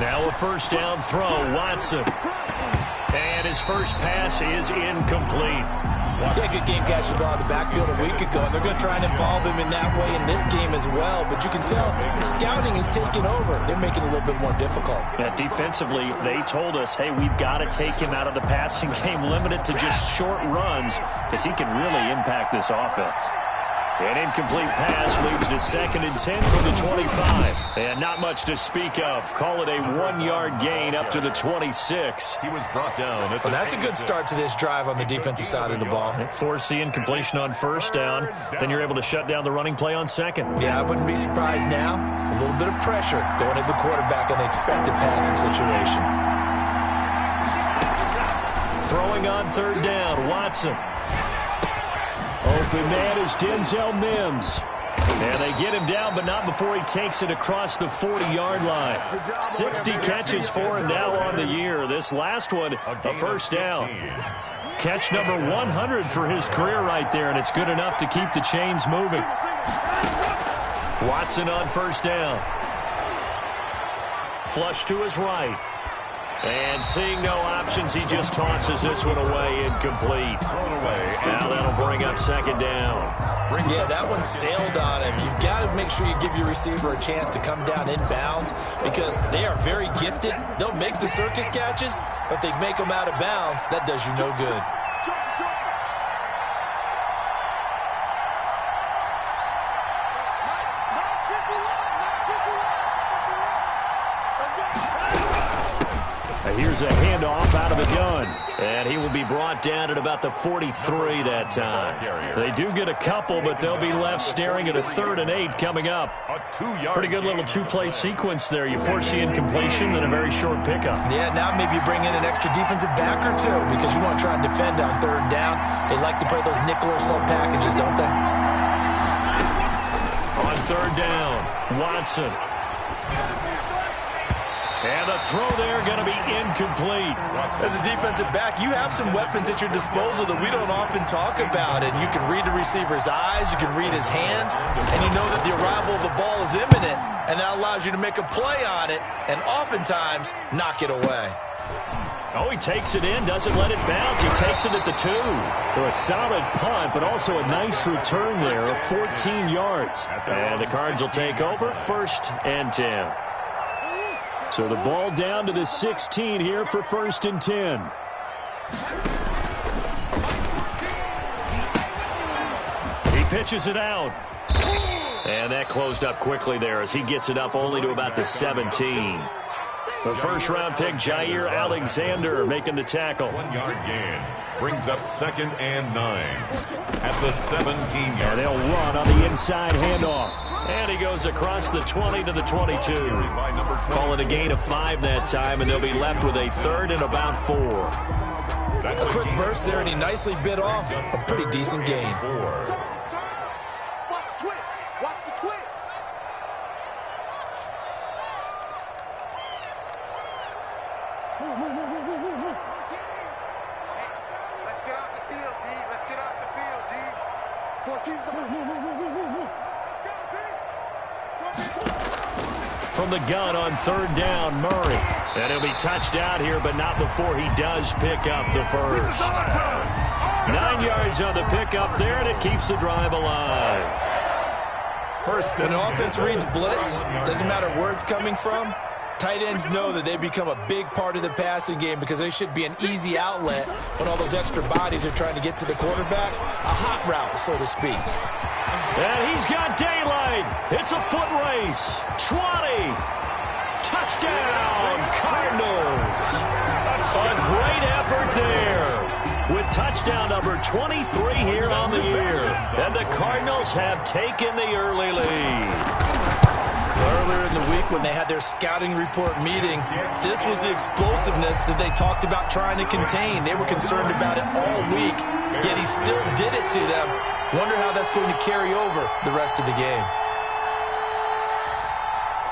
Now a first down throw, Watson. And his first pass is incomplete. Yeah, good game catching the ball in the backfield a week ago, and they're going to try and involve him in that way in this game as well. But you can tell scouting is taking over. They're making it a little bit more difficult. Yeah, defensively, they told us, hey, we've got to take him out of the passing game, limited to just short runs, because he can really impact this offense. An incomplete pass leads to 2nd and 10 from the 25. And not much to speak of. Call it a 1-yard gain up to the 26. He was brought down. Well, that's a good start to this drive on the defensive side of the ball. Force the incompletion on first down. Then you're able to shut down the running play on second. Yeah, I wouldn't be surprised now. A little bit of pressure going at the quarterback on the expected passing situation. Throwing on third down, Watson. Open man is Denzel Mims. And they get him down, but not before he takes it across the 40-yard line. 60 catches for him now on the year. This last one, a first down. Catch number 100 for his career right there, and it's good enough to keep the chains moving. Watson on first down. Flush to his right. And seeing no options, he just tosses this one away, incomplete. Now that'll bring up second down. Yeah, that one sailed on him. You've got to make sure you give your receiver a chance to come down inbounds because they are very gifted. They'll make the circus catches, but they make them out of bounds. That does you no good. Here's a handoff out of the gun. And he will be brought down at about the 43 that time. They do get a couple, but they'll be left staring at a 3rd and 8 coming up. Pretty good little two-play sequence there. You force the incompletion, then a very short pickup. Yeah, now maybe you bring in an extra defensive back or two because you want to try and defend on 3rd down. They like to play those nickel or sub packages, don't they? On 3rd down, Watson. And the throw there going to be incomplete. As a defensive back, you have some weapons at your disposal that we don't often talk about. And you can read the receiver's eyes, you can read his hands, and you know that the arrival of the ball is imminent. And that allows you to make a play on it and oftentimes knock it away. Oh, he takes it in, doesn't let it bounce. He takes it at the 2. For a solid punt, but also a nice return there of 14 yards. And the Cards will take over 1st and 10. So the ball down to the 16 here for 1st and 10. He pitches it out. And that closed up quickly there as he gets it up only to about the 17. The first-round pick, Jair Alexander, making the tackle. 1-yard gain. Brings up 2nd and 9 at the 17-yard. And they'll run on the inside handoff. And he goes across the 20 to the 22. Call it a gain of 5 that time, and they'll be left with a 3rd and about 4. A quick burst there, and he nicely bit off a pretty decent gain. Let's get off the field, D. Let's get off the field, D. 14's the... Let's go, D. From the gun on 3rd down, Murray. And he'll be touched out here, but not before he does pick up the first. 9 yards on the pickup there, and it keeps the drive alive. When an offense reads blitz, doesn't matter where it's coming from, tight ends know that they become a big part of the passing game because they should be an easy outlet when all those extra bodies are trying to get to the quarterback. A hot route, so to speak. And he's got daylight. It's a foot race. 20. Touchdown, Cardinals. A great effort there. With touchdown number 23 here on the year. And the Cardinals have taken the early lead. Earlier in the week when they had their scouting report meeting, this was the explosiveness that they talked about trying to contain. They were concerned about it all week, yet he still did it to them. Wonder how that's going to carry over the rest of the game.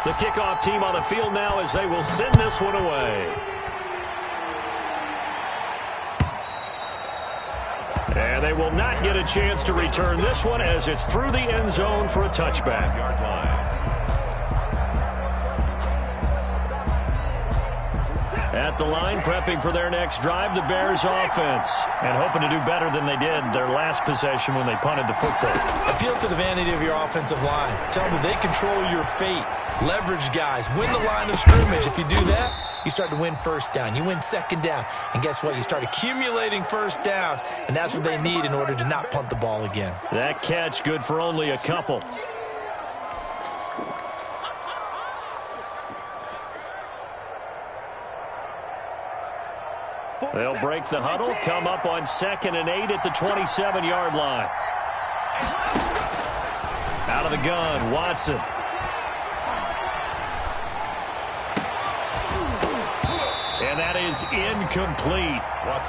The kickoff team on the field now as they will send this one away. And they will not get a chance to return this one as it's through the end zone for a touchback. At the line, prepping for their next drive, the Bears offense. And hoping to do better than they did their last possession when they punted the football. Appeal to the vanity of your offensive line. Tell them they control your fate. Leverage guys. Win the line of scrimmage. If you do that, you start to win first down. You win second down. And guess what? You start accumulating first downs. And that's what they need in order to not punt the ball again. That catch good for only a couple. They'll break the huddle, come up on 2nd and 8 at the 27-yard line. Out of the gun, Watson. And that is incomplete.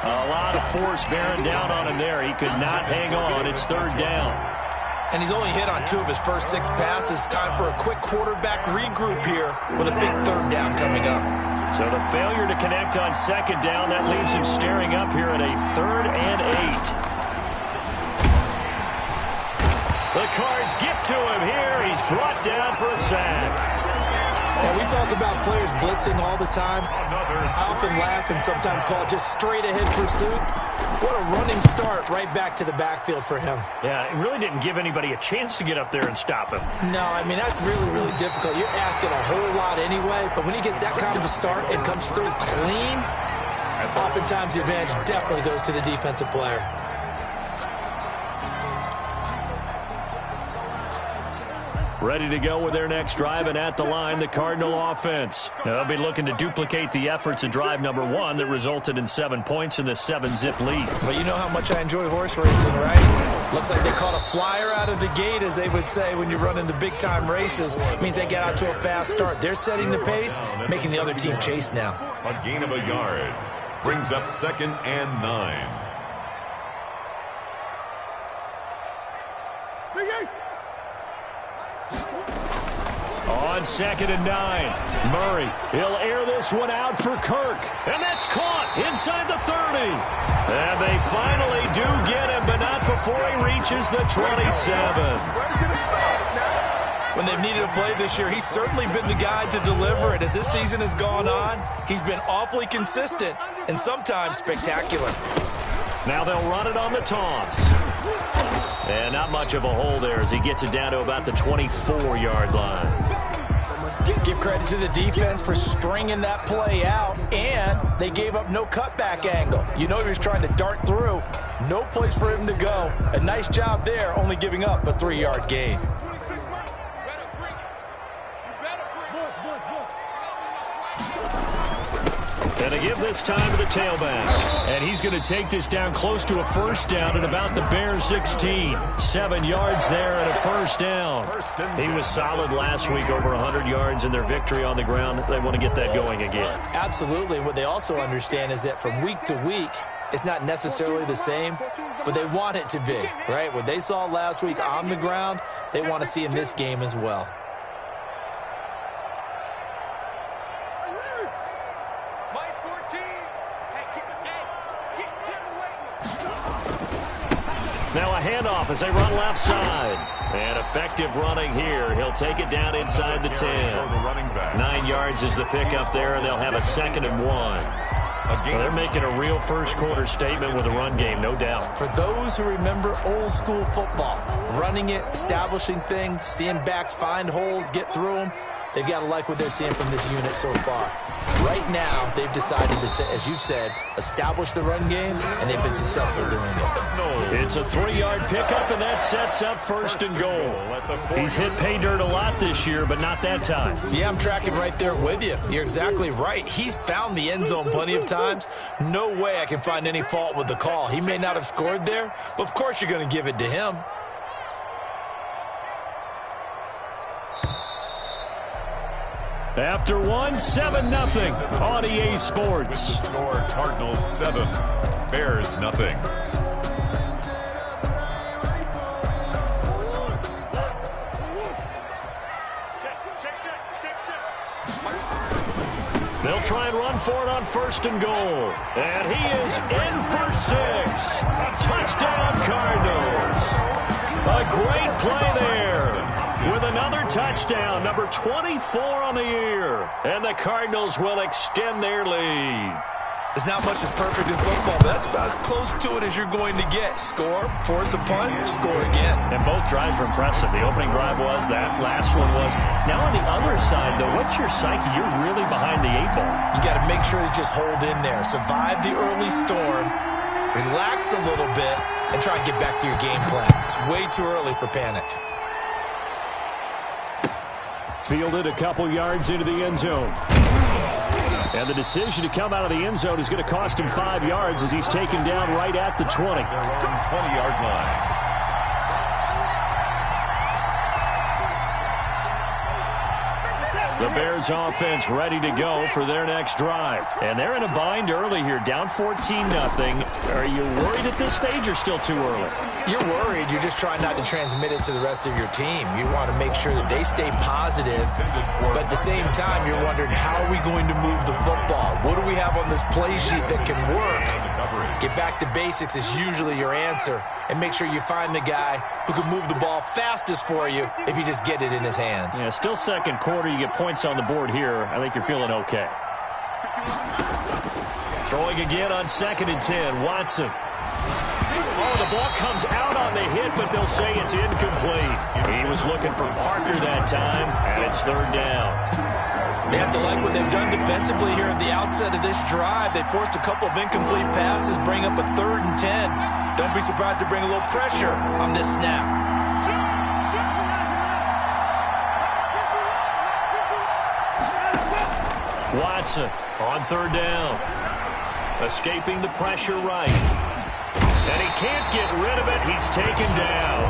A lot of force bearing down on him there. He could not hang on. It's 3rd down. And he's only hit on 2 of his first 6 passes. Time for a quick quarterback regroup here with a big 3rd down coming up. So the failure to connect on 2nd down, that leaves him staring up here at a 3rd and 8. The Cards get to him here. He's brought down for a sack. Now, we talk about players blitzing all the time. I often laugh and sometimes call it just straight-ahead pursuit. What a running start right back to the backfield for him. Yeah, it really didn't give anybody a chance to get up there and stop him. No, I mean, that's really, really difficult. You're asking a whole lot anyway, but when he gets that kind of a start and comes through clean, oftentimes the advantage definitely goes to the defensive player. Ready to go with their next drive, and at the line, the Cardinal offense. They'll be looking to duplicate the efforts of drive number 1 that resulted in 7 points in the 7-zip lead. But you know how much I enjoy horse racing, right? Looks like they caught a flyer out of the gate, as they would say when you're running the big-time races. It means they get out to a fast start. They're setting the pace, making the other team chase now. A gain of a yard brings up 2nd and 9. On 2nd and 9, Murray. He'll air this one out for Kirk. And that's caught inside the 30. And they finally do get him, but not before he reaches the 27. When they've needed a play this year, he's certainly been the guy to deliver it. As this season has gone on, he's been awfully consistent and sometimes spectacular. Now they'll run it on the toss. And not much of a hole there as he gets it down to about the 24-yard line. Give credit to the defense for stringing that play out, and they gave up no cutback angle. You know he was trying to dart through. No place for him to go. A nice job there, only giving up a 3-yard gain. And they give this time to the tailback. And he's going to take this down close to a first down at about the Bears 16. 7 yards there and a first down. He was solid last week, over 100 yards in their victory on the ground. They want to get that going again. Absolutely. What they also understand is that from week to week, it's not necessarily the same, but they want it to be, right? What they saw last week on the ground, they want to see in this game as well. Now a handoff as they run left side. And effective running here. He'll take it down inside the 10. 9 yards is the pickup there, and they'll have a 2nd and 1. Well, they're making a real first-quarter statement with a run game, no doubt. For those who remember old-school football, running it, establishing things, seeing backs find holes, get through them, they've got to like what they're seeing from this unit so far. Right now, they've decided to, as you said, establish the run game, and they've been successful doing it. It's a 3-yard pickup, and that sets up 1st and goal. He's hit pay dirt a lot this year, but not that time. Yeah, I'm tracking right there with you. You're exactly right. He's found the end zone plenty of times. No way I can find any fault with the call. He may not have scored there, but of course you're going to give it to him. After 7-0 on EA Sports. Score Cardinals 7, Bears nothing. They'll try and run for it on 1st and goal. And he is in for 6. Touchdown Cardinals. A great play there. with another touchdown, number 24 on the year. And the Cardinals will extend their lead. There's not much that's perfect in football, but that's about as close to it as you're going to get. Score, force a punt, score again. And both drives were impressive. The opening drive was, that last one was. Now on the other side, though, what's your psyche? You're really behind the 8 ball. You got to make sure you just hold in there. Survive the early storm, relax a little bit, and try and get back to your game plan. It's way too early for panic. Fielded a couple yards into the end zone. And the decision to come out of the end zone is going to cost him 5 yards as he's taken down right at the 20. Their own 20-yard line. The Bears offense ready to go for their next drive. And they're in a bind early here, down 14-0. Are you worried at this stage or still too early? You're worried. You're just trying not to transmit it to the rest of your team. You want to make sure that they stay positive. But at the same time, you're wondering, how are we going to move the football? What do we have on this play sheet that can work? Get back to basics is usually your answer. And make sure you find the guy who can move the ball fastest for you if you just get it in his hands. Yeah, still second quarter. You get points on the board here. I think you're feeling okay. Throwing again on 2nd and 10. Watson. Oh, the ball comes out on the hit, but they'll say it's incomplete. He was looking for Parker that time, and it's 3rd down. They have to like what they've done defensively here at the outset of this drive. They forced a couple of incomplete passes, bring up a 3rd and 10. Don't be surprised to bring a little pressure on this snap. Watson on 3rd down. Escaping the pressure right. And he can't get rid of it. He's taken down.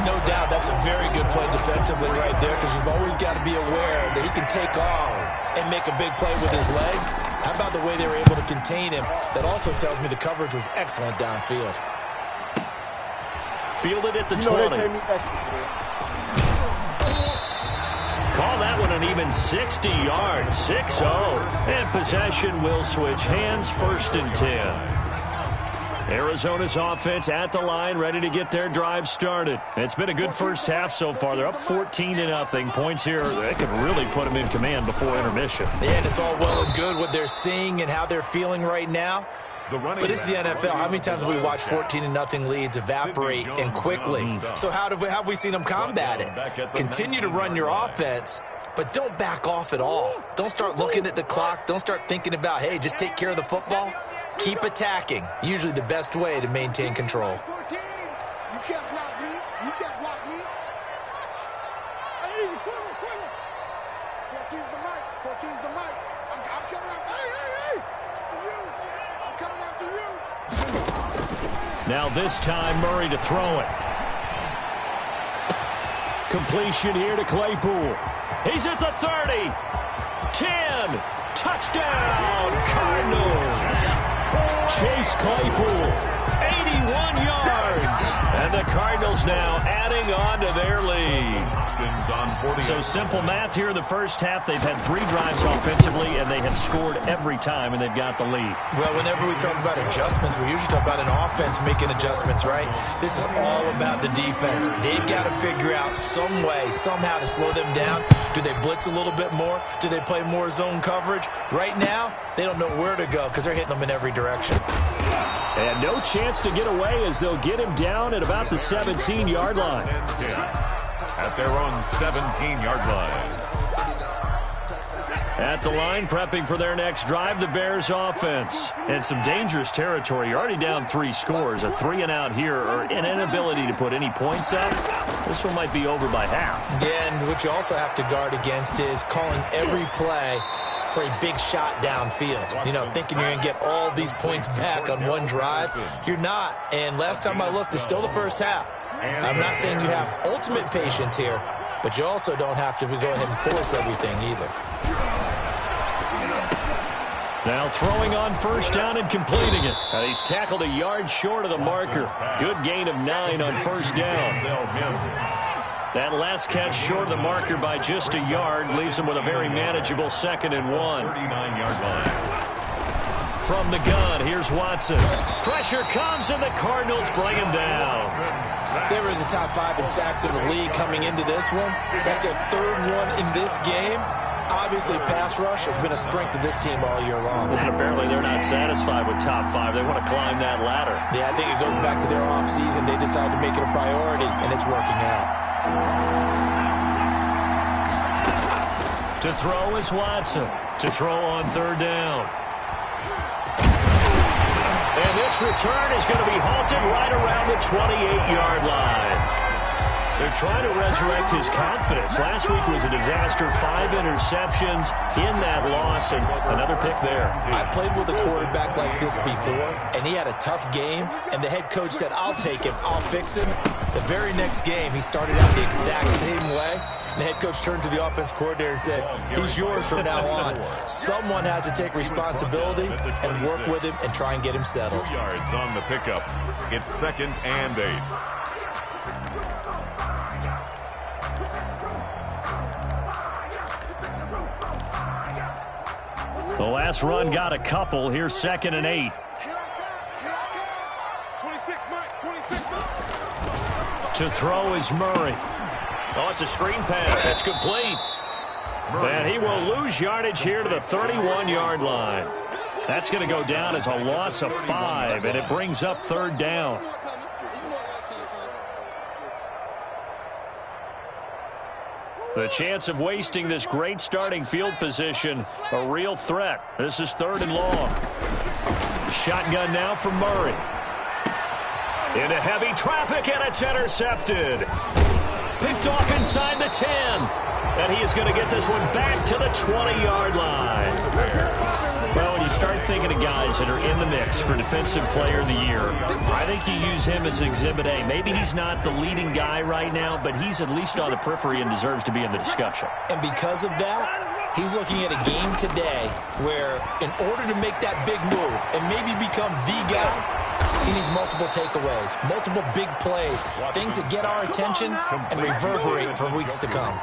No doubt that's a very good play defensively right there, because you've always got to be aware that he can take off and make a big play with his legs. How about the way they were able to contain him? That also tells me the coverage was excellent downfield. Fielded at the 20. Call that one an even 60 yards, 6-0. And possession will switch hands, 1st and 10. Arizona's offense at the line, ready to get their drive started. It's been a good first half so far. They're up 14-0. Points here, they could really put them in command before intermission. Yeah, and it's all well and good what they're seeing and how they're feeling right now. But this is the NFL. How many times have we watched 14-0 leads evaporate and quickly? So how have we seen them combat it? Continue to run your offense, but don't back off at all. Don't start looking at the clock. Don't start thinking about, hey, just take care of the football. Keep attacking. Usually the best way to maintain control. 14. You can't block me. You can't block me. 14's the mic. 14's the mic. I'm coming after you. I'm coming after you. Now this time, Murray to throw it. Completion here to Claypool. He's at the 30. 10. Touchdown, Cardinals. Chase Claypool, 81 yards. And the Cardinals now adding on to their lead. So simple math here in the first half. They've had 3 drives offensively, and they have scored every time, and they've got the lead. Well, whenever we talk about adjustments, we usually talk about an offense making adjustments, right? This is all about the defense. They've got to figure out some way, somehow to slow them down. Do they blitz a little bit more? Do they play more zone coverage? Right now, they don't know where to go because they're hitting them in every direction. And no chance to get away as they'll get him down at about the 17-yard line. At their own 17-yard line. At the line, prepping for their next drive, the Bears offense. And some dangerous territory. You're already down 3 scores. A 3-and-out here, or an inability to put any points up. This one might be over by half. And what you also have to guard against is calling every play for a big shot downfield. You know, thinking you're going to get all these points back on one drive. You're not. And last time I looked, it's still the first half. I'm not saying you have ultimate patience here, but you also don't have to go ahead and force everything either. Now throwing on 1st down and completing it. He's tackled a yard short of the marker. Good gain of 9 on 1st down. That last catch short of the marker by just a yard leaves him with a very manageable 2nd and 1. 39-yard line. From the gun, here's Watson. Pressure comes, and the Cardinals bring him down. They were in the top 5 in sacks in the league coming into this one. That's their 3rd one in this game. Obviously, pass rush has been a strength of this team all year long. And apparently they're not satisfied with top 5. They want to climb that ladder. Yeah, I think it goes back to their offseason. They decided to make it a priority, and it's working out. To throw is Watson. To throw on 3rd down. And this return is going to be halted right around the 28-yard line. They're trying to resurrect his confidence. Last week was a disaster. 5 interceptions in that loss, and another pick there. I played with a quarterback like this before, and he had a tough game, and the head coach said, I'll take him, I'll fix him. The very next game, he started out the exact same way. And the head coach turned to the offense coordinator and said, he's yours from now on. Someone has to take responsibility and work with him and try and get him settled. 2 yards on the pickup. It's 2nd and 8. The last run got a couple. Here's 2nd and 8. 26, Mike. 26, Mike. To throw is Murray. Oh, it's a screen pass. That's complete. And he will lose yardage here to the 31-yard line. That's going to go down as a loss of 5, and it brings up 3rd down. The chance of wasting this great starting field position, a real threat. This is 3rd and long. Shotgun now from Murray. Into heavy traffic, and it's intercepted. Picked off inside the 10. And he is going to get this one back to the 20-yard line. Well, when you start thinking of guys that are in the mix for Defensive Player of the Year, I think you use him as Exhibit A. Maybe he's not the leading guy right now, but he's at least on the periphery and deserves to be in the discussion. And because of that, he's looking at a game today where in order to make that big move and maybe become the guy, he needs multiple takeaways, multiple big plays, things that get our attention and reverberate for weeks to come.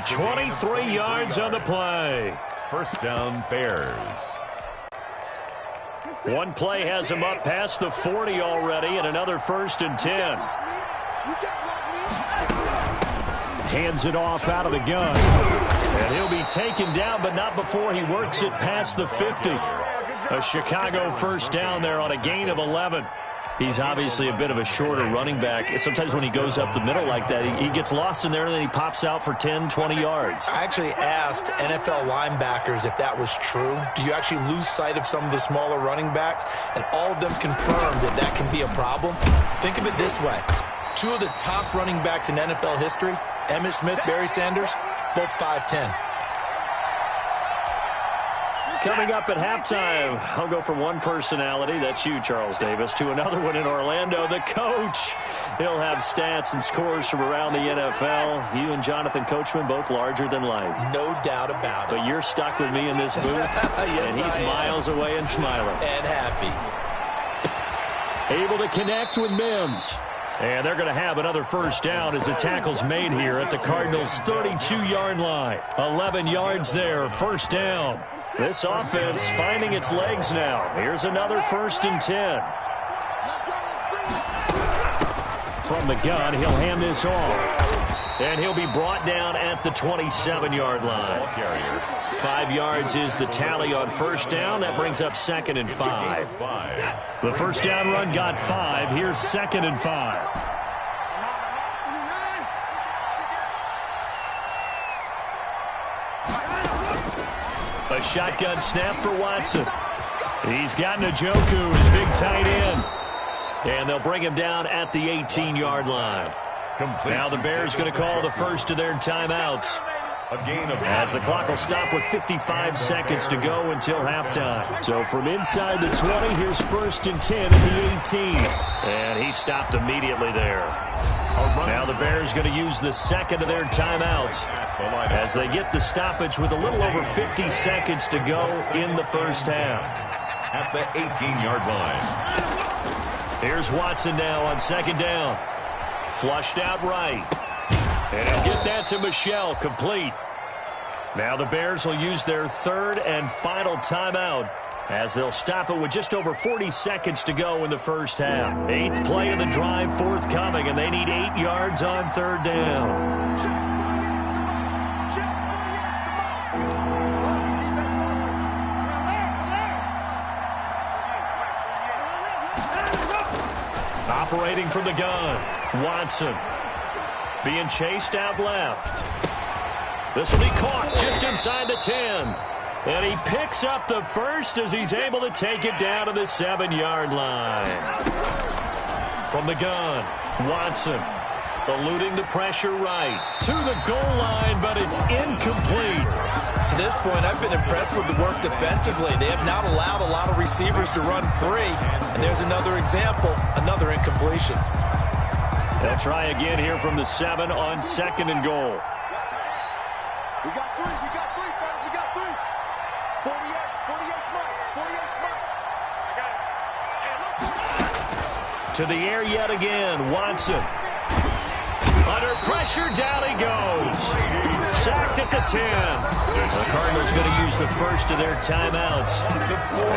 23 yards on the play. 1st down, Bears. One play has him up past the 40 already, and another 1st and 10. Hands it off out of the gun. And he'll be taken down, but not before he works it past the 50. A Chicago 1st down there on a gain of 11. He's obviously a bit of a shorter running back. Sometimes when he goes up the middle like that, he gets lost in there, and then he pops out for 10, 20 yards. I actually asked NFL linebackers if that was true. Do you actually lose sight of some of the smaller running backs? And all of them confirmed that that can be a problem. Think of it this way. 2 of the top running backs in NFL history, Emmitt Smith, Barry Sanders, both 5'10". Coming up at halftime, I'll go from one personality, that's you, Charles Davis, to another one in Orlando, the coach. He'll have stats and scores from around the NFL. You and Jonathan Coachman, both larger than life. No doubt about it. But you're stuck with me in this booth, yes, and he's miles away and smiling. And happy. Able to connect with Mims. And they're going to have another 1st down as the tackle's made here at the Cardinals' 32-yard line. 11 yards there, 1st down. This offense finding its legs now. Here's another 1st and 10. From the gun, he'll hand this off. And he'll be brought down at the 27-yard line. 5 yards is the tally on 1st down. That brings up 2nd and 5. The 1st down run got 5. Here's 2nd and 5. A shotgun snap for Watson. He's got Njoku, his big tight end. And they'll bring him down at the 18-yard line. Now the Bears going to call the first of their timeouts. As the clock will stop with 55 seconds to go until halftime. So from inside the 20, here's 1st and 10 at the 18. And he stopped immediately there. Now the Bears going to use the 2nd of their timeouts as they get the stoppage with a little over 50 seconds to go in the 1st half. At the 18-yard line. Here's Watson now on 2nd down. Flushed out right. And he'll get that to Michel, complete. Now the Bears will use their 3rd and final timeout as they'll stop it with just over 40 seconds to go in the first half. 8th play of the drive forthcoming, and they need 8 yards on third down. Operating from the gun, Watson being chased out left. This will be caught just inside the 10. And he picks up the first as he's able to take it down to the 7-yard line. From the gun, Watson eluding the pressure right to the goal line, but it's incomplete. To this point, I've been impressed with the work defensively. They have not allowed a lot of receivers to run free. And there's another example, another incompletion. They'll try again here from the 7 on 2nd and goal. We got three, fellas, we got 3. 48 Mike, 48 Mike. I got it. To the air yet again, Watson. Under pressure, down he goes. Sacked at the 10. The Cardinals going to use the first of their timeouts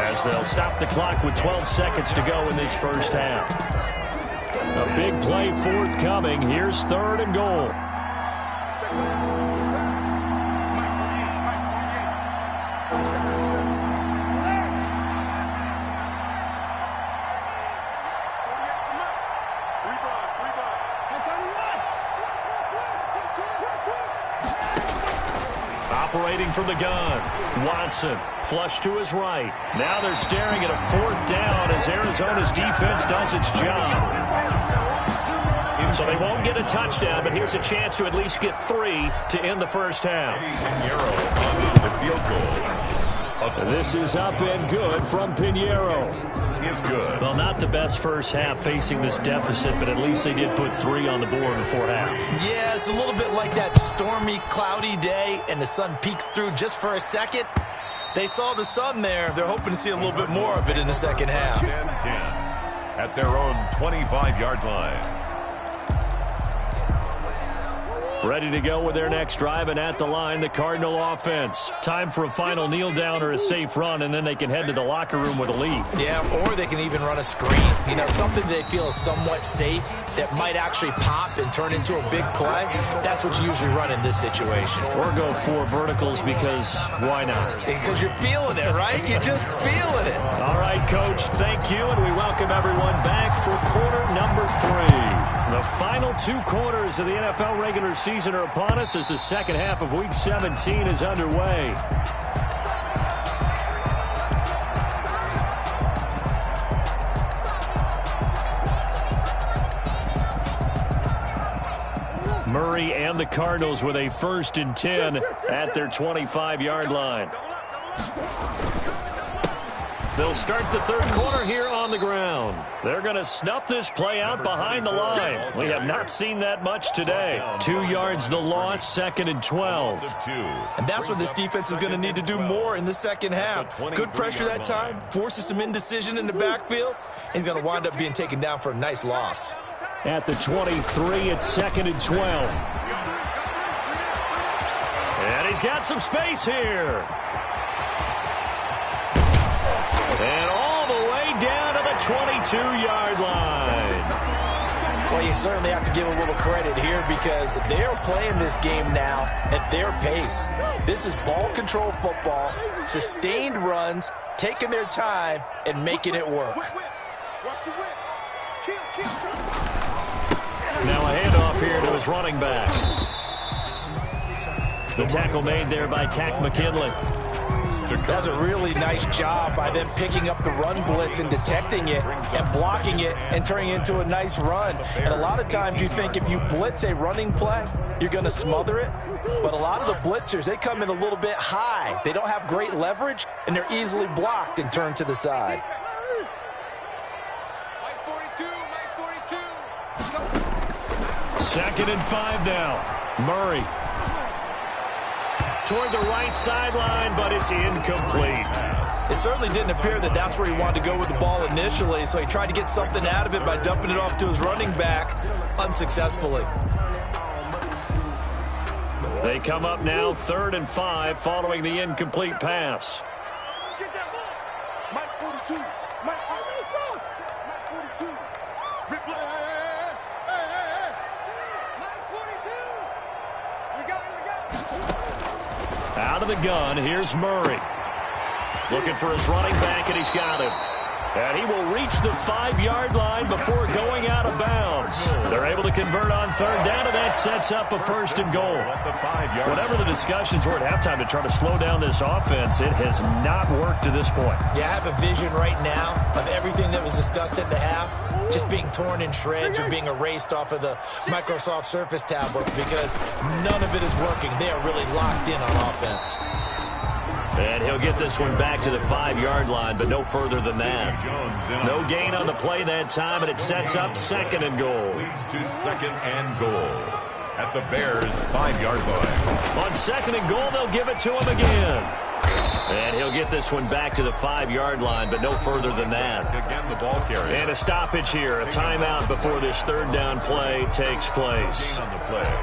as they'll stop the clock with 12 seconds to go in this first half. A big play forthcoming. Here's 3rd and goal. Operating from the gun, Watson flush to his right. Now they're staring at a 4th down as Arizona's defense does its job. So they won't get a touchdown, but here's a chance to at least get 3 to end the first half. This is up and good from Pinheiro. Is good. Well, not the best first half facing this deficit, but at least they did put 3 on the board before half. Yeah, it's a little bit like that stormy, cloudy day, and the sun peeks through just for a second. They saw the sun there. They're hoping to see a little bit more of it in the second half. 10-10 at their own 25-yard line. Ready to go with their next drive, and at the line, the Cardinal offense. Time for a final kneel down or a safe run, and then they can head to the locker room with a lead. Yeah, or they can even run a screen. You know, something they feel is somewhat safe that might actually pop and turn into a big play. That's what you usually run in this situation. Or go 4 verticals because why not? Because you're feeling it, right? You're just feeling it. All right, Coach, thank you, and we welcome everyone back for quarter number 3. The final 2 quarters of the NFL regular season are upon us as the second half of Week 17 is underway. Murray and the Cardinals with a 1st and 10 at their 25-yard line. They'll start the 3rd quarter here on the ground. They're going to snuff this play out behind the line. We have not seen that much today. 2 yards the loss, 2nd and 12. And that's what this defense is going to need to do more in the second half. Good pressure that time, forces some indecision in the backfield. He's going to wind up being taken down for a nice loss. At the 23, it's 2nd and 12. And he's got some space here. And all the way down to the 22-yard line. Well, you certainly have to give a little credit here because they're playing this game now at their pace. This is ball control football, sustained runs, taking their time, and making it work. Now a handoff here to his running back. The tackle made there by Takk McKinley. That's a really nice job by them picking up the run blitz and detecting it and blocking it and turning it into a nice run. And a lot of times you think if you blitz a running play, you're going to smother it. But a lot of the blitzers, they come in a little bit high. They don't have great leverage, and they're easily blocked and turned to the side. Mike 42. 2nd and 5 now. Murray toward the right sideline, but it's incomplete. It certainly didn't appear that that's where he wanted to go with the ball initially, so he tried to get something out of it by dumping it off to his running back unsuccessfully. They come up now 3rd and 5 following the incomplete pass. 42. Mike 42. Replay. Hey. Mike 42. We got it. Out of the gun, here's Murray. Looking for his running back, and he's got him. And he will reach the 5-yard line before going out of bounds. They're able to convert on third down, and that sets up a first and goal. Whatever the discussions were at halftime to try to slow down this offense, it has not worked to this point. Yeah, I have a vision right now of everything that was discussed at the half just being torn in shreds or being erased off of the Microsoft Surface tablets because none of it is working. They are really locked in on offense. And he'll get this one back to the 5-yard line, but no further than that. No gain on the play that time, and it sets up second and goal. Leads to second and goal at the Bears' 5-yard line. On second and goal, they'll give it to him again. And he'll get this one back to the 5-yard line, but no further than that. Again, the ball carrier. And a stoppage here, a timeout before this third down play takes place.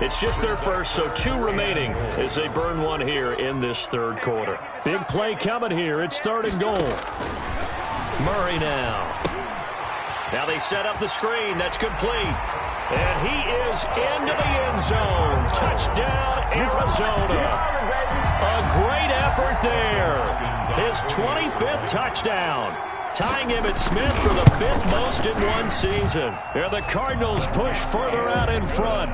It's just their first, so 2 remaining as they burn one here in this third quarter. Big play coming here. It's third and goal. Murray now. Now they set up the screen. That's complete. And he is into the end zone. Touchdown, Arizona. A great effort there. His 25th touchdown. Tying Emmitt Smith for the 5th most in one season. And the Cardinals push further out in front.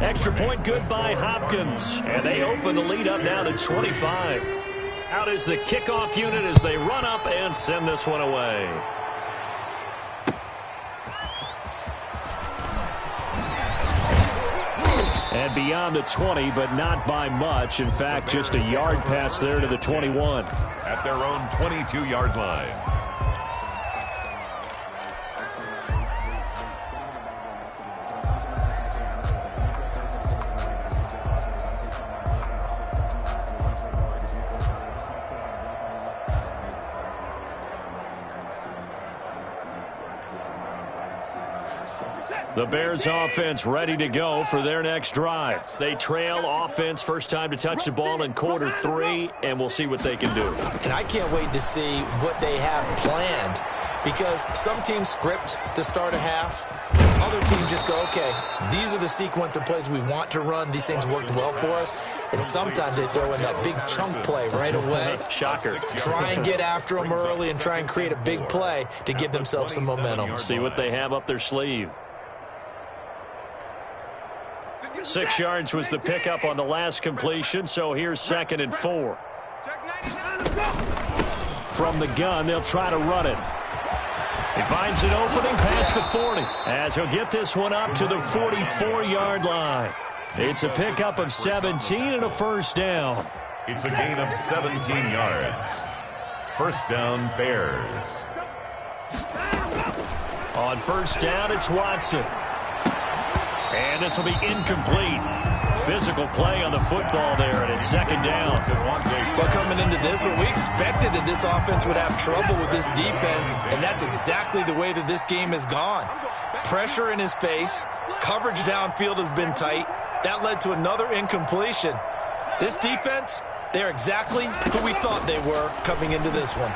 Extra point good by Hopkins. And they open the lead up now to 25. Out is the kickoff unit as they run up and send this one away. And beyond the 20, but not by much. In fact, just a yard pass there to the 21. At their own 22-yard line. The Bears offense ready to go for their next drive. They trail offense, first time to touch the ball in quarter 3, and we'll see what they can do. And I can't wait to see what they have planned because some teams script to start a half. Other teams just go, okay, these are the sequence of plays we want to run. These things worked well for us. And sometimes they throw in that big chunk play right away. Shocker. Try and get after them early and try and create a big play to give themselves some momentum. See what they have up their sleeve. 6 yards was the pickup on the last completion, so here's second and 4. From the gun, they'll try to run it. He finds an opening past the 40 as he'll get this one up to the 44-yard line. It's a pickup of 17 and a first down. It's a gain of 17 yards. First down, Bears. On first down, it's Watson. And this will be incomplete. Physical play on the football there, and it's second down. Well, coming into this one, we expected that this offense would have trouble with this defense, and that's exactly the way that this game has gone. Pressure in his face. Coverage downfield has been tight. That led to another incompletion. This defense, they're exactly who we thought they were coming into this one.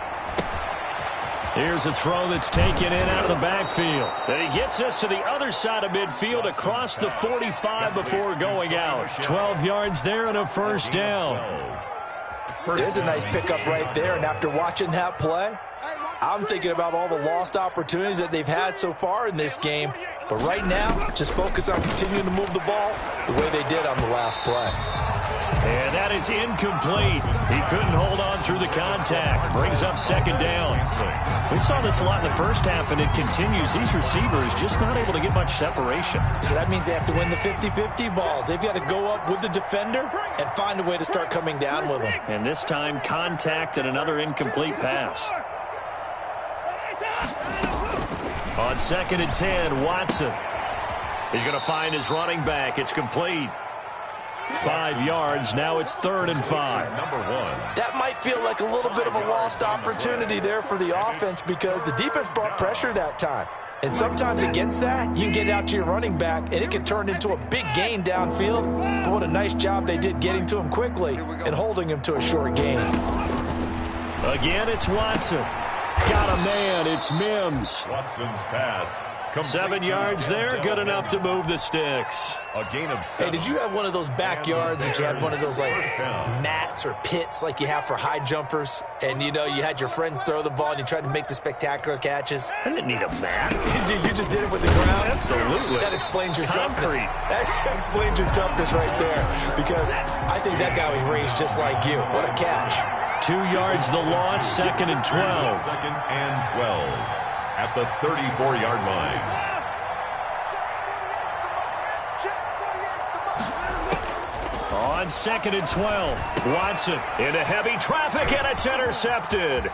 Here's a throw that's taken in out of the backfield. And he gets us to the other side of midfield across the 45 before going out. 12 yards there and a first down. There's a nice pickup right there, and after watching that play, I'm thinking about all the lost opportunities that they've had so far in this game. But right now, just focus on continuing to move the ball the way they did on the last play. And that is incomplete. He couldn't hold on through the contact. Brings up second down. We saw this a lot in the first half, and it continues. These receivers just not able to get much separation. So that means they have to win the 50-50 balls. They've got to go up with the defender and find a way to start coming down with them. And this time, contact and another incomplete pass. On second and 10, Watson. He's going to find his running back. It's complete. 5 yards. Now it's third and 5. Number 1. That might feel like a little bit of a lost opportunity there for the offense because the defense brought pressure that time. And sometimes against that, you can get out to your running back, and it can turn into a big gain downfield. But what a nice job they did getting to him quickly and holding him to a short gain. Again, it's Watson. Got a man. It's Mims. Watson's pass. 7 yards there, good enough to move the sticks. A gain of 7. Hey, did you have one of those backyards that you had one of those, like, First down. mats or pits like you have for high jumpers? And, you know, you had your friends throw the ball and you tried to make the spectacular catches? I didn't need a mat. You just did it with the ground? Absolutely. That explains your toughness. Concrete. That explains your toughness right there. Because I think that guy was raised just like you. What a catch. 2 yards the loss, 2nd and 12. 2nd and 12 at the 34-yard line. On 2nd and 12, Watson into heavy traffic, and it's intercepted.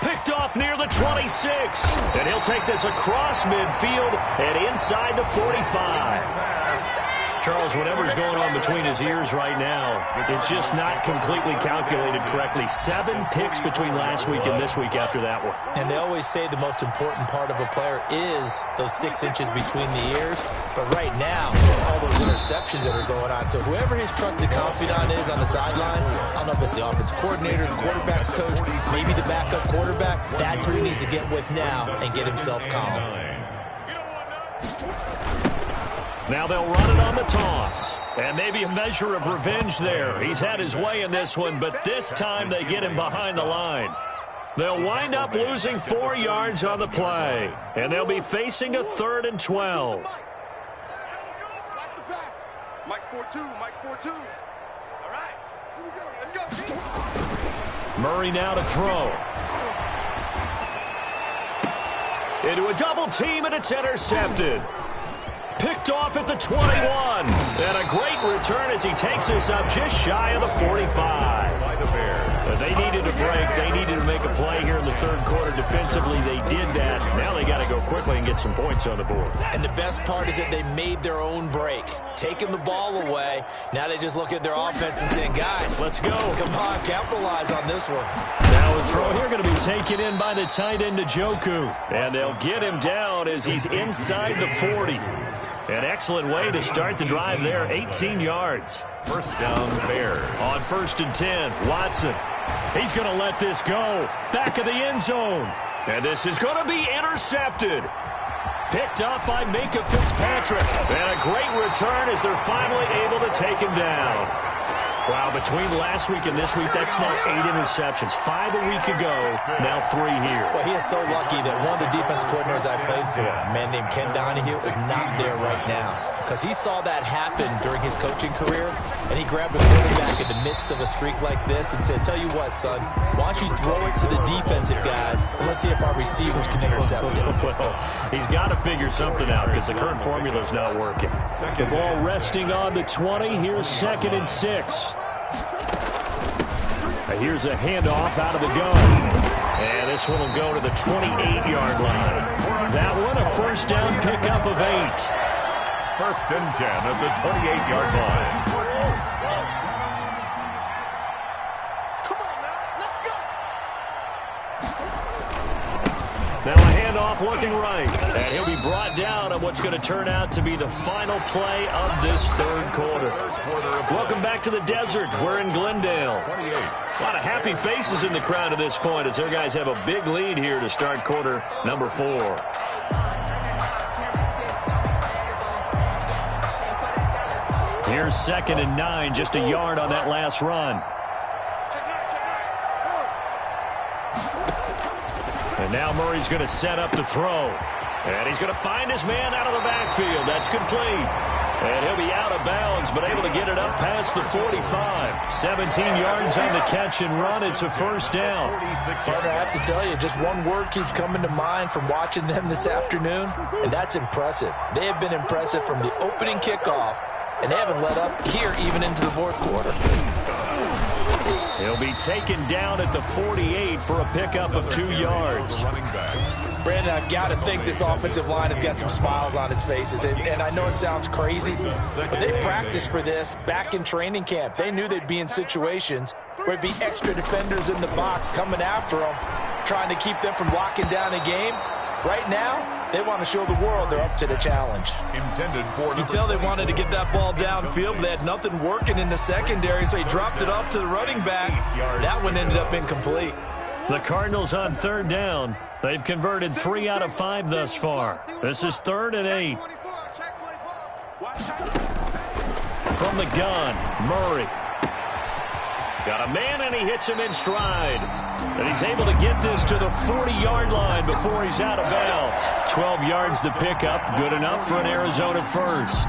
Picked off near the 26, and he'll take this across midfield and inside the 45. Charles, whatever's going on between his ears right now, it's just not completely calculated correctly. 7 picks between last week and this week after that one. And they always say the most important part of a player is those 6 inches between the ears. But right now, it's all those interceptions that are going on. So whoever his trusted confidant is on the sidelines, I don't know if it's the offensive coordinator, the quarterback's coach, maybe the backup quarterback, that's who he needs to get with now and get himself calm. Now they'll run it on the toss. And maybe a measure of revenge there. He's had his way in this one, but this time they get him behind the line. They'll wind up losing 4 yards on the play. And they'll be facing a 3rd and 12. Watch the pass. Mike's 4-2. Mike's 4-2. All right. Here we go. Let's go. Murray now to throw. Into a double team, and it's intercepted. Picked off at the 21. And a great return as he takes us up just shy of the 45. By the Bears. They needed a break. They needed to make a play here in the 3rd quarter defensively. They did that. Now they got to go quickly and get some points on the board. And the best part is that they made their own break, taking the ball away. Now they just look at their offense and saying, guys, Let's go. Come on, capitalize on this one. Now the throw here going to be taken in by the tight end, Njoku. And they'll get him down as he's inside the 40. An excellent way to start the drive there, 18 yards. First down, Bears. On 1st and 10, Watson. He's going to let this go. Back of the end zone. And this is going to be intercepted. Picked up by Minkah Fitzpatrick. And a great return as they're finally able to take him down. Wow, between last week and this week, that's now 8 interceptions. 5 a week ago, now 3 here. Well, he is so lucky that one of the defense coordinators I played for, a man named Ken Donahue, is not there right now. Because he saw that happen during his coaching career, and he grabbed the quarterback in the midst of a streak like this and said, tell you what, son, why don't you throw it to the defensive guys, and let's see if our receivers can intercept it. Well, he's got to figure something out because the current formula is not working. The ball resting on the 20. Here's 2nd and 6. Here's a handoff out of the gun. And this one will go to the 28-yard line. That one a first down pickup of 8. 1st and 10 at the 28-yard line. Come on now. Let's go. Now a handoff looking right. And he'll be brought down on what's going to turn out to be the final play of this 3rd quarter. Welcome back to the desert. We're in Glendale. 28. A lot of happy faces in the crowd at this point as their guys have a big lead here to start quarter number 4. Here's 2nd and 9, just a yard on that last run. And now Murray's going to set up the throw. And he's going to find his man out of the backfield. That's complete. And he'll be out of bounds, but able to get it up past the 45. 17 yards on the catch and run. It's a first down. Partner, I have to tell you, just one word keeps coming to mind from watching them this afternoon, and that's impressive. They have been impressive from the opening kickoff, and they haven't let up here even into the 4th quarter. He'll be taken down at the 48 for a pickup of 2 yards. Running back. Brandon, I've got to think this offensive line has got some smiles on its faces. And I know it sounds crazy, but they practiced for this back in training camp. They knew they'd be in situations where it'd be extra defenders in the box coming after them, trying to keep them from locking down a game. Right now, they want to show the world they're up to the challenge. Intended for You tell they wanted to get that ball downfield, but they had nothing working in the secondary, so he dropped it off to the running back. That one ended up incomplete. The Cardinals on third down. They've converted 3 out of 5 thus far. This is 3rd and 8. From the gun, Murray. Got a man, and he hits him in stride. And he's able to get this to the 40-yard line before he's out of bounds. 12 yards to pick up. Good enough for an Arizona first.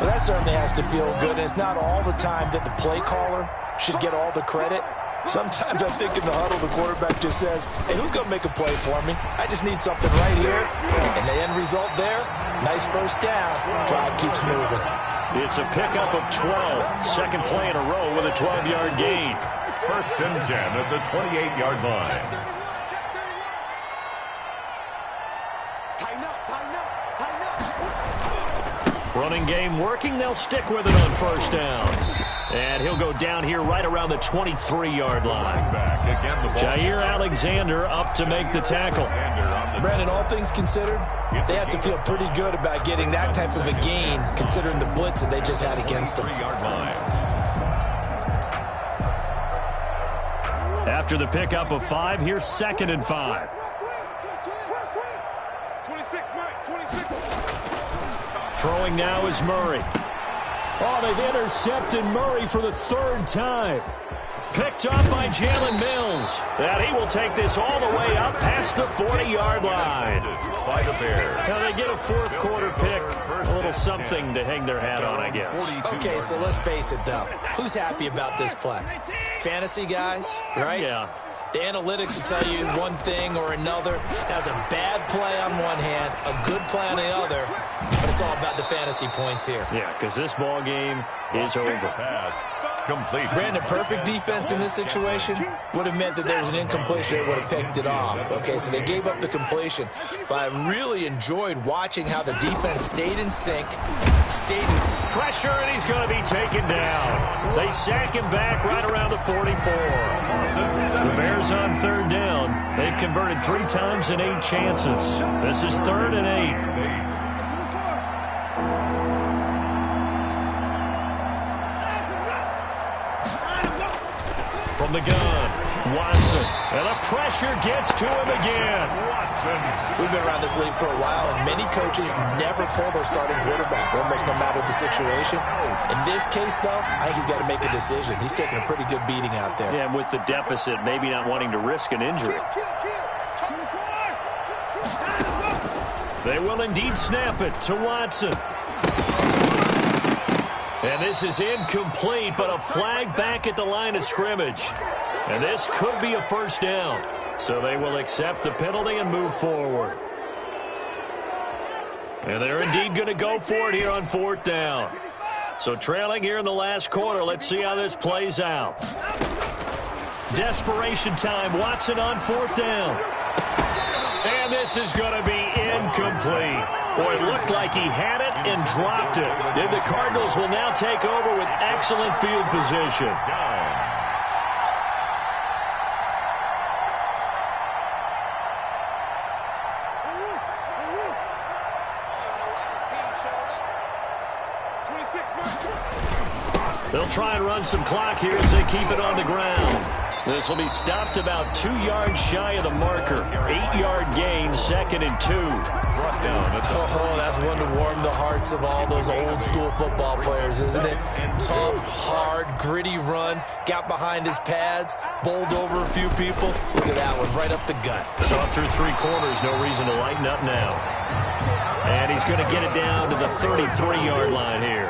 Well, that certainly has to feel good. And it's not all the time that the play caller should get all the credit. Sometimes I think in the huddle, the quarterback just says, hey, who's going to make a play for me? I just need something right here. And the end result there, nice first down. Drive keeps moving. It's a pickup of 12. Second play in a row with a 12-yard gain. 1st and 10 at the 28-yard line. Running game working. They'll stick with it on first down. And he'll go down here right around the 23-yard line. Jair Alexander up to make the tackle. Brandon, all things considered, they have to feel pretty good about getting that type of a gain, considering the blitz that they just had against them. After the pickup of 5, here's 2nd and 5. 26, Mike, 26. Throwing now is Murray. Oh, they've intercepted Murray for the 3rd time. Picked up by Jalen Mills. And he will take this all the way up past the 40-yard line. By the Bears. Now they get a 4th quarter pick. A little something to hang their hat on, I guess. Okay, so let's face it, though. Who's happy about this play? Fantasy guys, right? Yeah. The analytics will tell you one thing or another. That was a bad play on one hand, a good play on the other, but it's all about the fantasy points here. Yeah, because this ball game is over. Pass complete. Brandon, perfect defense in this situation would have meant that there was an incompletion. They would have picked it off. Okay, so they gave up the completion, but I really enjoyed watching how the defense stayed in sync, stayed in Pressure, and he's going to be taken down. They sack him back right around the 44. The Bears on 3rd down. They've converted 3 times in 8 chances. This is 3rd and 8. From the gun, Watson. And the pressure gets to him again. We've been around this league for a while, and many coaches never pull their starting quarterback, almost no matter the situation. In this case, though, I think he's got to make a decision. He's taking a pretty good beating out there. Yeah, and with the deficit, maybe not wanting to risk an injury. They will indeed snap it to Watson. And this is incomplete, but a flag back at the line of scrimmage. And this could be a first down. So they will accept the penalty and move forward. And they're indeed going to go for it here on 4th down. So trailing here in the last quarter, let's see how this plays out. Desperation time, Watson on 4th down. And this is going to be incomplete. Boy, it looked like he had it and dropped it. Then the Cardinals will now take over with excellent field position. They'll try and run some clock here as they keep it on the ground. This will be stopped about 2 yards shy of the marker. 8-yard gain, 2nd and 2. Brought down. Oh, that's one to warm the hearts of all those old-school football players, isn't it? Tough, hard, gritty run. Got behind his pads, bowled over a few people. Look at that one, right up the gut. So up through 3 quarters, no reason to lighten up now. And he's going to get it down to the 33-yard line here.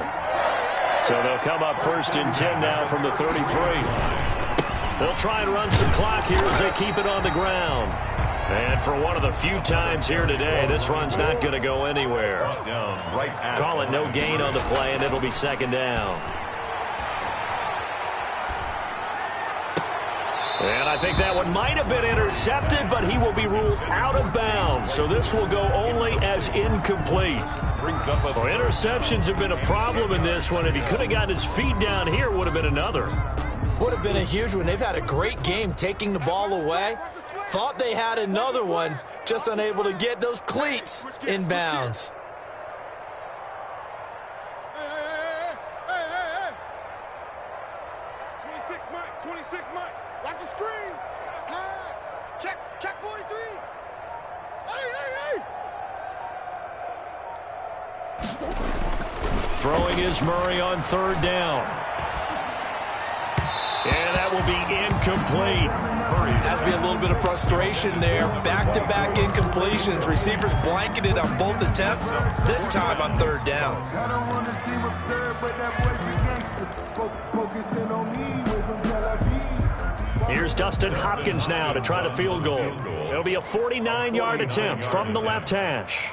So they'll come up 1st and 10 now from the 33. They'll try and run some clock here as they keep it on the ground. And for one of the few times here today, this run's not going to go anywhere. Call it no gain on the play, and it'll be 2nd down. And I think that one might have been intercepted, but he will be ruled out of bounds. So this will go only as incomplete. Well, interceptions have been a problem in this one. If he could have gotten his feet down here, it would have been another. Would have been a huge one. They've had a great game taking the ball away. Thought they had another one, just unable to get those cleats in bounds. Hey. 26, Mike. 26, Mike. Watch the screen. Pass. Check 43. Throwing is Murray on third down. And that will be incomplete. Has to be a little bit of frustration there. Back-to-back incompletions. Receivers blanketed on both attempts, this time on third down. I don't want to seem absurd, but that boy's a gangster. Focusing on me, way from Tel Aviv. Here's Dustin Hopkins now to try the field goal. It'll be a 49-yard attempt from the left hash.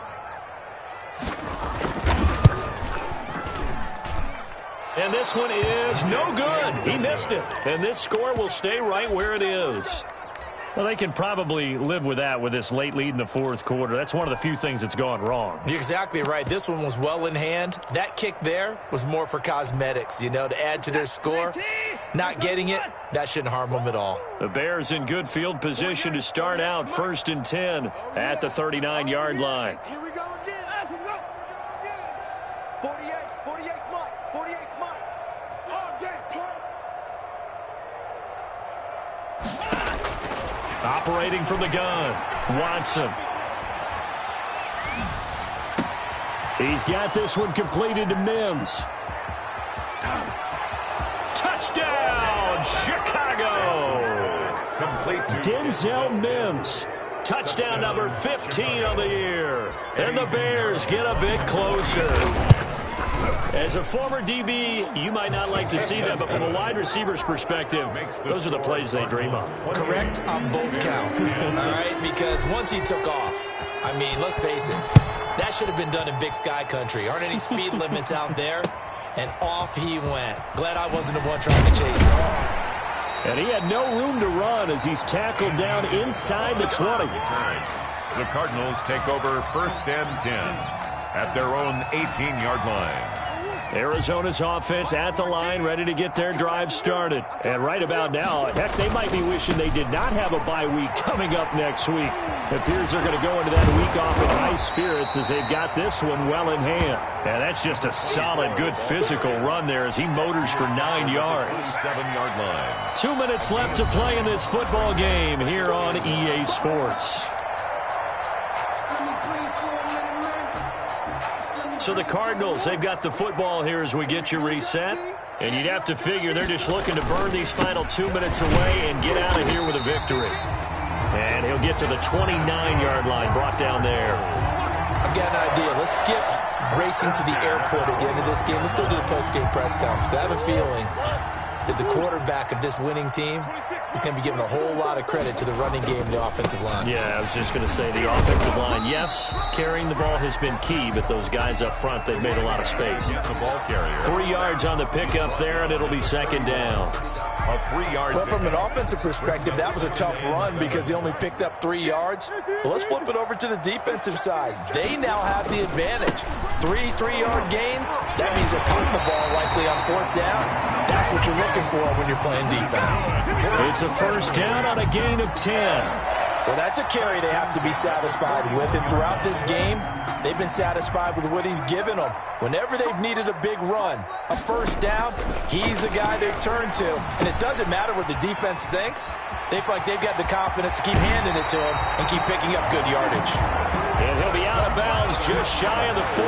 And this one is no good. He missed it. And this score will stay right where it is. Well, they can probably live with that with this late lead in the fourth quarter. That's one of the few things that's gone wrong. You're exactly right. This one was well in hand. That kick there was more for cosmetics, to add to their score. Not getting it, that shouldn't harm them at all. The Bears in good field position to start out 1st and 10 at the 39-yard line. Here we go again. 48 Mike. 48 Mike. Oh, damn, punt. Operating from the gun, Watson. He's got this one completed to Mims. Touchdown, Chicago! Complete to Denzel Mims. Touchdown number 15 of the year. And the Bears get a bit closer. As a former DB, you might not like to see that, but from a wide receiver's perspective, those are the plays they dream of. Correct on both counts, all right? Because once he took off, I mean, let's face it, that should have been done in Big Sky country. Aren't any speed limits out there? And off he went. Glad I wasn't the one trying to chase him. And he had no room to run as he's tackled down inside the 20. The Cardinals take over 1st and 10 at their own 18-yard line. Arizona's offense at the line, ready to get their drive started. And right about now, heck, they might be wishing they did not have a bye week coming up next week. It appears they're going to go into that week off in high spirits as they've got this one well in hand. And that's just a solid, good physical run there as he motors for 9 yards. 7-yard line. 2 minutes left to play in this football game here on EA Sports. So the Cardinals, they've got the football here as we get you reset. And you'd have to figure they're just looking to burn these final 2 minutes away and get out of here with a victory. And he'll get to the 29-yard line, brought down there. I've got an idea. Let's skip racing to the airport at the end of this game. Let's go to the post-game press conference. I have a feeling that the quarterback of this winning team is going to be giving a whole lot of credit to the running game and the offensive line. Yeah, I was just going to say the offensive line, yes, carrying the ball has been key, but those guys up front, they've made a lot of space. The ball carrier. 3 yards on the pickup there, and it'll be 2nd down. A 3-yard. Well, from an offensive perspective, that was a tough run because he only picked up 3 yards. Well, let's flip it over to the defensive side. They now have the advantage. 3-3-yard gains, that means they're cutting the ball likely on 4th down. That's what you're looking for when you're playing defense. It's a 1st down on a gain of 10. Well, that's a carry they have to be satisfied with. And throughout this game, they've been satisfied with what he's given them. Whenever they've needed a big run, a 1st down, he's the guy they turn to. And it doesn't matter what the defense thinks. They feel like they've got the confidence to keep handing it to him and keep picking up good yardage. And he'll be out of bounds just shy of the 40.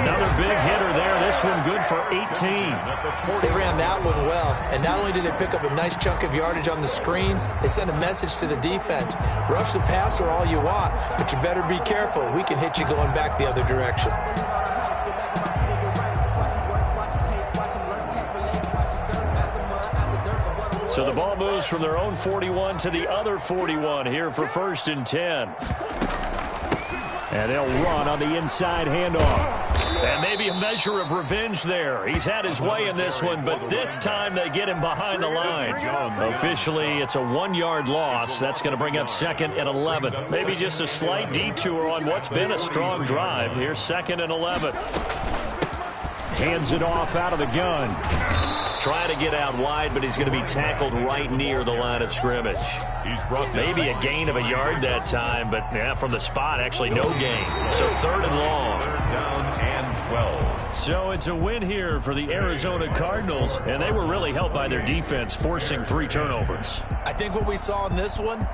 Another big hitter there. This one good for 18. They ran that one well. And not only did they pick up a nice chunk of yardage on the screen, they sent a message to the defense. Rush the passer all you want, but you better be careful. We can hit you going back the other direction. So the ball moves from their own 41 to the other 41 here for 1st and 10. And they'll run on the inside handoff. And maybe a measure of revenge there. He's had his way in this one, but this time they get him behind the line. Officially, it's a 1-yard loss. That's going to bring up 2nd and 11. Maybe just a slight detour on what's been a strong drive. Here's 2nd and 11. Hands it off out of the gun. Trying to get out wide, but he's going to be tackled right near the line of scrimmage. Maybe a gain of a yard that time, but yeah, from the spot, actually no gain. So 3rd and long. 3rd down and 12. So it's a win here for the Arizona Cardinals, and they were really helped by their defense, forcing 3 turnovers. I think what we saw in this one,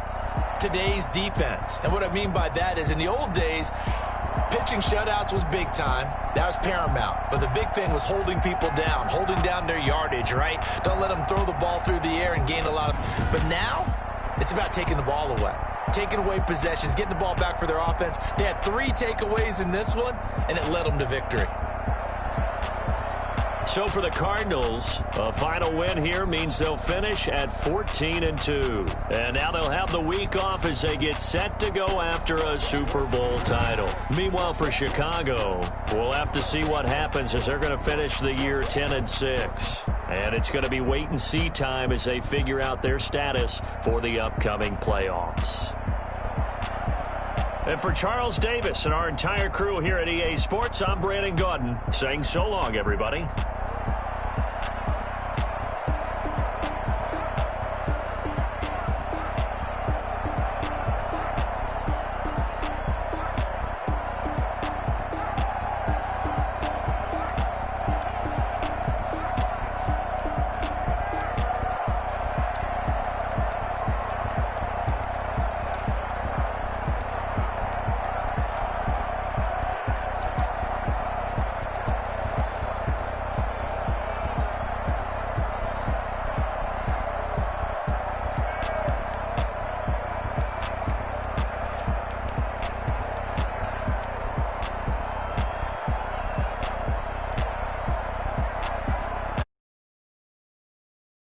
today's defense. And what I mean by that is in the old days, pitching shutouts was big time. That was paramount. But the big thing was holding people down, holding down their yardage, right? Don't let them throw the ball through the air and gain a lot of... But now, it's about taking the ball away. Taking away possessions, getting the ball back for their offense. They had 3 takeaways in this one, and it led them to victory. So for the Cardinals, a final win here means they'll finish at 14-2. And now they'll have the week off as they get set to go after a Super Bowl title. Meanwhile, for Chicago, we'll have to see what happens as they're going to finish the year 10-6. And it's going to be wait-and-see time as they figure out their status for the upcoming playoffs. And for Charles Davis and our entire crew here at EA Sports, I'm Brandon Gaudin saying so long, everybody.